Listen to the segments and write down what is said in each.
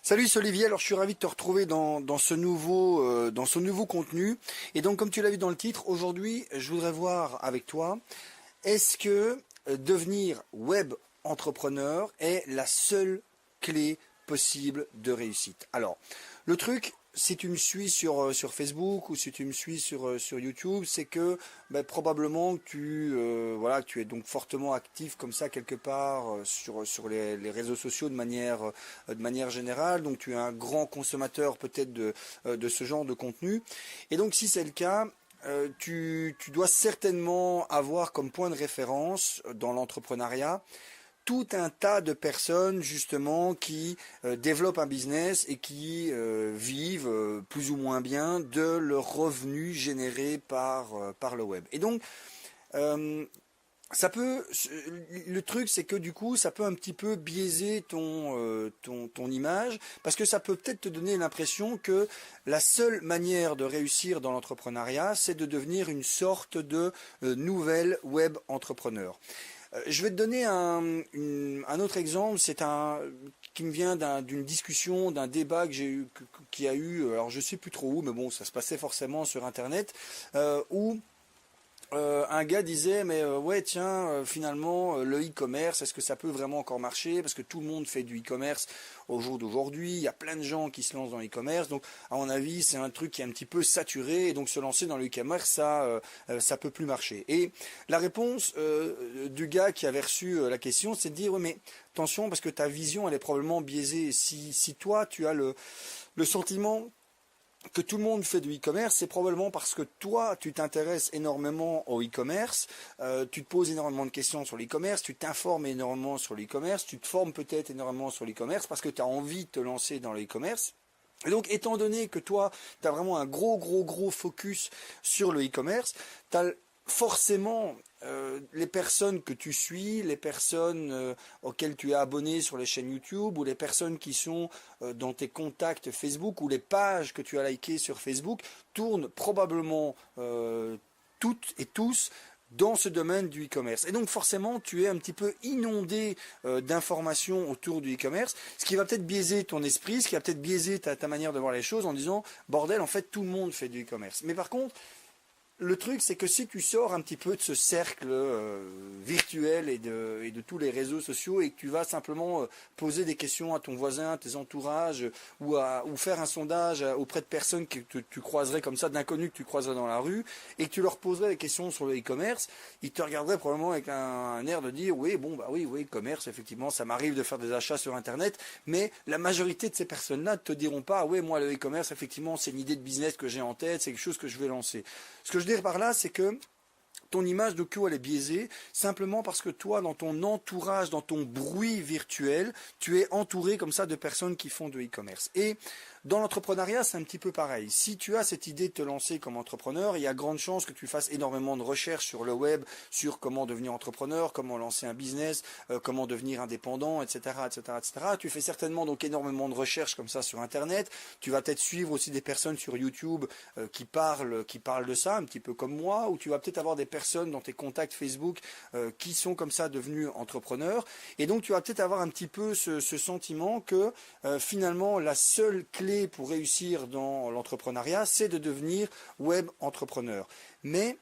Salut, c'est Olivier. Alors, je suis ravi de te retrouver dans ce nouveau contenu. Et donc, comme tu l'as vu dans le titre, aujourd'hui, je voudrais voir avec toi, est-ce que devenir web entrepreneur est la seule clé possible de réussite? Alors, le truc, si tu me suis sur Facebook ou si tu me suis sur YouTube, c'est que probablement que voilà, que tu es donc fortement actif comme ça quelque part sur les réseaux sociaux de manière générale. Donc tu es un grand consommateur peut-être de ce genre de contenu. Et donc si c'est le cas, tu dois certainement avoir comme point de référence dans l'entrepreneuriat tout un tas de personnes justement qui développent un business et qui vivent plus ou moins bien de leurs revenus générés par le web. Et donc, euh, le truc c'est que du coup, ça peut un petit peu biaiser ton image, parce que ça peut peut-être te donner l'impression que la seule manière de réussir dans l'entrepreneuriat, c'est de devenir une sorte de nouvel web entrepreneur. Je vais te donner un autre exemple, qui me vient d'une discussion, d'un débat que j'ai eu, qui a eu, alors je sais plus trop où, mais bon, ça se passait forcément sur Internet, où un gars disait mais ouais tiens finalement le e-commerce est-ce que ça peut vraiment encore marcher parce que tout le monde fait du e-commerce au jour d'aujourd'hui, il y a plein de gens qui se lancent dans l'e-commerce, donc à mon avis c'est un truc qui est un petit peu saturé et donc se lancer dans le e-commerce ça peut plus marcher. Et la réponse du gars qui avait reçu la question, c'est de dire ouais mais attention parce que ta vision elle est probablement biaisée. Si toi tu as le sentiment que tout le monde fait du e-commerce, c'est probablement parce que toi, tu t'intéresses énormément au e-commerce, tu te poses énormément de questions sur l'e-commerce, tu t'informes énormément sur l'e-commerce, tu te formes peut-être énormément sur l'e-commerce parce que tu as envie de te lancer dans l'e-commerce. Et donc, étant donné que toi, tu as vraiment un gros focus sur le e-commerce, tu as forcément les personnes que tu suis, les personnes auxquelles tu es abonné sur les chaînes YouTube ou les personnes qui sont dans tes contacts Facebook ou les pages que tu as likées sur Facebook tournent probablement toutes et tous dans ce domaine du e-commerce. Et donc forcément, tu es un petit peu inondé d'informations autour du e-commerce, ce qui va peut-être biaiser ton esprit, ce qui va peut-être biaiser ta manière de voir les choses en disant, bordel, en fait, tout le monde fait du e-commerce. Mais par contre, le truc, c'est que si tu sors un petit peu de ce cercle virtuel et de tous les réseaux sociaux et que tu vas simplement poser des questions à ton voisin, à tes entourages, ou faire un sondage auprès de personnes que tu croiserais comme ça, d'inconnus que tu croiserais dans la rue, et que tu leur poserais des questions sur le e-commerce, ils te regarderaient probablement avec un air de dire oui, bon, bah oui, e-commerce, effectivement, ça m'arrive de faire des achats sur Internet, mais la majorité de ces personnes-là ne te diront pas oui, moi, le e-commerce, effectivement, c'est une idée de business que j'ai en tête, c'est quelque chose que je vais lancer. Ce que je veux dire par là, c'est que ton image de Kyo, elle est biaisée simplement parce que toi, dans ton entourage, dans ton bruit virtuel, tu es entouré comme ça de personnes qui font de e-commerce. Et dans l'entrepreneuriat, c'est un petit peu pareil. Si tu as cette idée de te lancer comme entrepreneur, il y a grande chance que tu fasses énormément de recherches sur le web, sur comment devenir entrepreneur, comment lancer un business, comment devenir indépendant, etc., etc., etc. Tu fais certainement donc énormément de recherches comme ça sur Internet. Tu vas peut-être suivre aussi des personnes sur YouTube qui parlent de ça, un petit peu comme moi, ou tu vas peut-être avoir des personnes dans tes contacts Facebook qui sont comme ça devenus entrepreneurs. Et donc tu vas peut-être avoir un petit peu ce sentiment que finalement la seule clé pour réussir dans l'entrepreneuriat, c'est de devenir web entrepreneur. Mais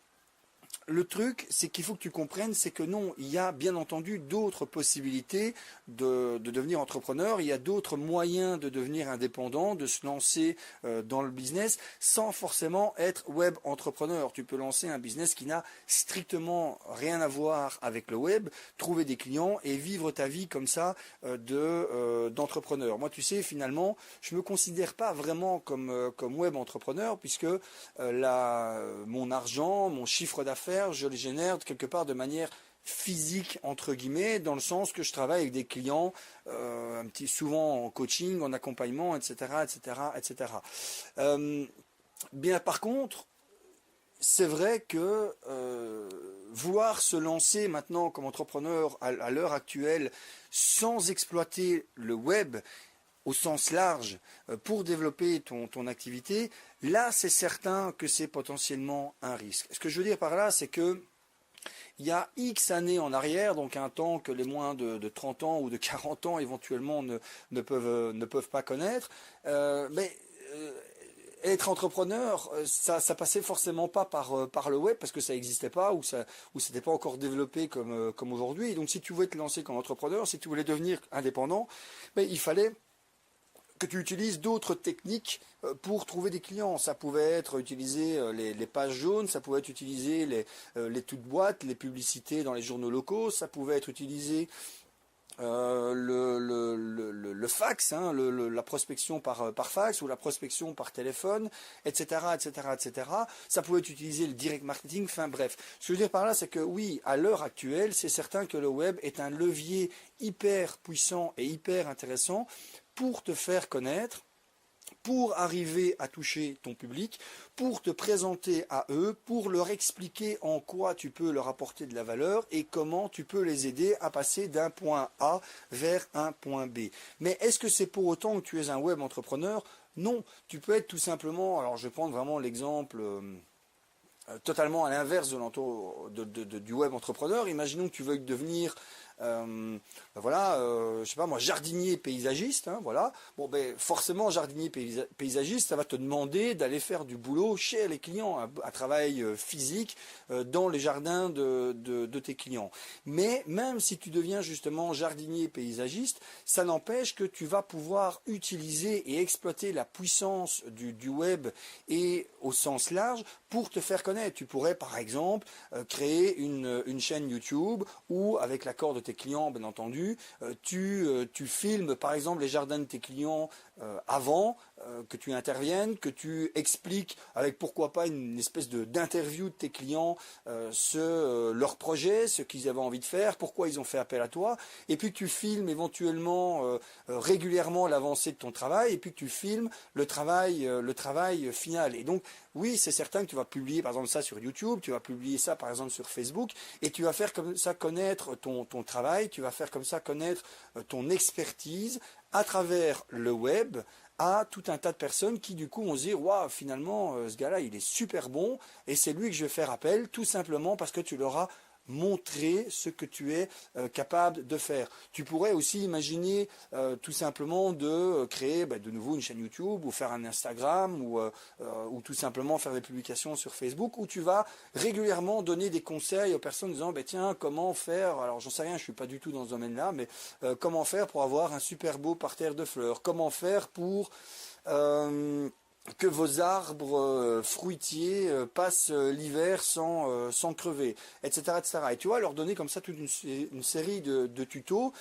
le truc, c'est qu'il faut que tu comprennes, c'est que non, il y a bien entendu d'autres possibilités de devenir entrepreneur, il y a d'autres moyens de devenir indépendant, de se lancer dans le business sans forcément être web entrepreneur. Tu peux lancer un business qui n'a strictement rien à voir avec le web, trouver des clients et vivre ta vie comme ça d'entrepreneur. Moi, tu sais, finalement, je ne me considère pas vraiment comme web entrepreneur puisque mon argent, mon chiffre d'affaires, je les génère quelque part de manière physique entre guillemets, dans le sens que je travaille avec des clients souvent en coaching, en accompagnement, etc., etc., etc. Bien par contre, c'est vrai que vouloir se lancer maintenant comme entrepreneur à l'heure actuelle sans exploiter le web au sens large pour développer ton activité, là c'est certain que c'est potentiellement un risque. Ce que je veux dire par là, c'est que Il y a X années en arrière, donc un temps que les moins de 30 ans ou de 40 ans éventuellement ne peuvent pas connaître, mais être entrepreneur, ça passait forcément pas par le web parce que ça n'existait pas ou c'était pas encore développé comme aujourd'hui. Et donc si tu voulais te lancer comme entrepreneur, si tu voulais devenir indépendant, ben, il fallait que tu utilises d'autres techniques pour trouver des clients. Ça pouvait être utiliser les pages jaunes, ça pouvait être utiliser les toutes boîtes, les publicités dans les journaux locaux, ça pouvait être utiliser le fax, hein, la prospection par fax ou la prospection par téléphone, etc., etc., etc. Ça pouvait être utilisé le direct marketing, enfin bref. Ce que je veux dire par là, c'est que oui, à l'heure actuelle, c'est certain que le web est un levier hyper puissant et hyper intéressant pour te faire connaître, pour arriver à toucher ton public, pour te présenter à eux, pour leur expliquer en quoi tu peux leur apporter de la valeur et comment tu peux les aider à passer d'un point A vers un point B. Mais est-ce que c'est pour autant que tu es un web entrepreneur? Non, tu peux être tout simplement, alors je vais prendre vraiment l'exemple totalement à l'inverse du web entrepreneur. Imaginons que tu veuilles devenir voilà, je sais pas moi, jardinier paysagiste, hein, voilà. Bon, ben forcément, jardinier paysagiste, ça va te demander d'aller faire du boulot chez les clients, un travail physique dans les jardins de tes clients. Mais même si tu deviens justement jardinier paysagiste, ça n'empêche que tu vas pouvoir utiliser et exploiter la puissance du web et au sens large pour te faire connaître. Tu pourrais par exemple créer une chaîne YouTube où avec l'accord de tes clients, bien entendu, tu filmes par exemple les jardins de tes clients avant que tu interviennes, que tu expliques avec pourquoi pas une espèce d'interview de tes clients leur projet, ce qu'ils avaient envie de faire, pourquoi ils ont fait appel à toi, et puis tu filmes éventuellement régulièrement l'avancée de ton travail, et puis tu filmes le travail final. Et donc oui, c'est certain que tu vas publier par exemple ça sur YouTube, tu vas publier ça par exemple sur Facebook, et tu vas faire comme ça connaître ton travail, tu vas faire comme ça connaître ton expertise à travers le web à tout un tas de personnes qui du coup vont se dire waouh, finalement ce gars-là il est super bon et c'est lui que je vais faire appel tout simplement parce que tu leur as montré ce que tu es capable de faire. Tu pourrais aussi imaginer tout simplement de créer de nouveau une chaîne YouTube ou faire un Instagram ou tout simplement faire des publications sur Facebook où tu vas régulièrement donner des conseils aux personnes en disant tiens, comment faire, alors j'en sais rien, je suis pas du tout dans ce domaine-là, mais comment faire pour avoir un super beau parterre de fleurs, comment faire pour que vos arbres fruitiers passent l'hiver sans crever, etc., etc. Et tu vois, leur donner comme ça toute une série de tutos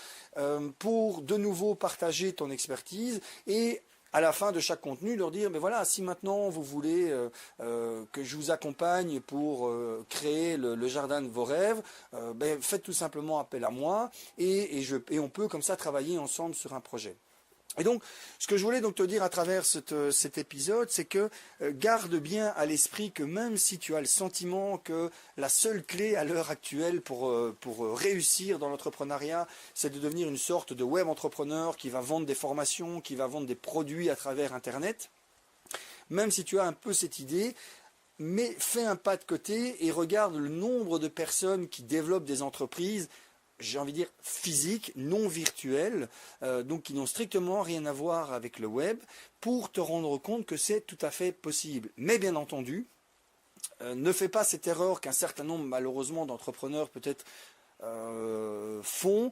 pour de nouveau partager ton expertise et à la fin de chaque contenu, leur dire, mais voilà, si maintenant vous voulez que je vous accompagne pour créer le jardin de vos rêves, faites tout simplement appel à moi et on peut comme ça travailler ensemble sur un projet. Et donc, ce que je voulais donc te dire à travers cet épisode, c'est que garde bien à l'esprit que même si tu as le sentiment que la seule clé à l'heure actuelle pour réussir dans l'entrepreneuriat, c'est de devenir une sorte de web entrepreneur qui va vendre des formations, qui va vendre des produits à travers Internet, même si tu as un peu cette idée, mais fais un pas de côté et regarde le nombre de personnes qui développent des entreprises, j'ai envie de dire physiques, non virtuelles, donc qui n'ont strictement rien à voir avec le web, pour te rendre compte que c'est tout à fait possible. Mais bien entendu, ne fais pas cette erreur qu'un certain nombre malheureusement d'entrepreneurs peut-être font,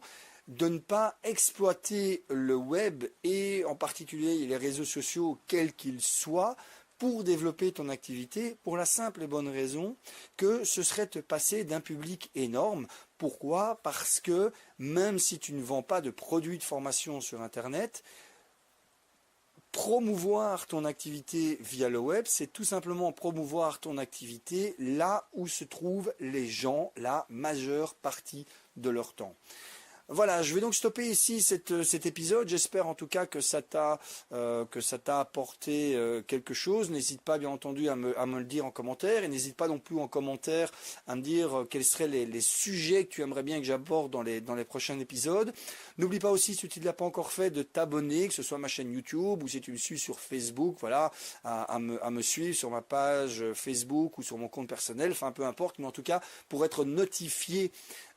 de ne pas exploiter le web et en particulier les réseaux sociaux quels qu'ils soient pour développer ton activité, pour la simple et bonne raison que ce serait te passer d'un public énorme. Pourquoi? Parce que même si tu ne vends pas de produits de formation sur Internet, promouvoir ton activité via le web, c'est tout simplement promouvoir ton activité là où se trouvent les gens la majeure partie de leur temps. Voilà, je vais donc stopper ici cet épisode. J'espère en tout cas que ça t'a apporté quelque chose. N'hésite pas bien entendu à me le dire en commentaire, et n'hésite pas non plus en commentaire à me dire quels seraient les sujets que tu aimerais bien que j'aborde dans les prochains épisodes. N'oublie pas aussi, si tu ne l'as pas encore fait, de t'abonner, que ce soit à ma chaîne YouTube ou si tu me suis sur Facebook, voilà, à me suivre sur ma page Facebook ou sur mon compte personnel, enfin peu importe, mais en tout cas pour être notifié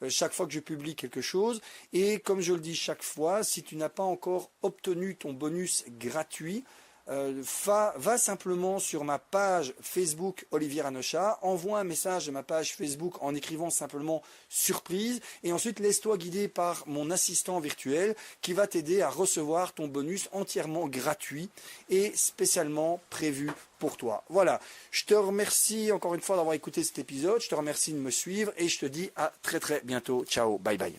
chaque fois que je publie quelque chose. Et comme je le dis chaque fois, si tu n'as pas encore obtenu ton bonus gratuit, va simplement sur ma page Facebook Olivier Ranocha, envoie un message de ma page Facebook en écrivant simplement surprise, et ensuite laisse-toi guider par mon assistant virtuel qui va t'aider à recevoir ton bonus entièrement gratuit et spécialement prévu pour toi. Voilà, je te remercie encore une fois d'avoir écouté cet épisode, je te remercie de me suivre et je te dis à très très bientôt. Ciao, bye bye.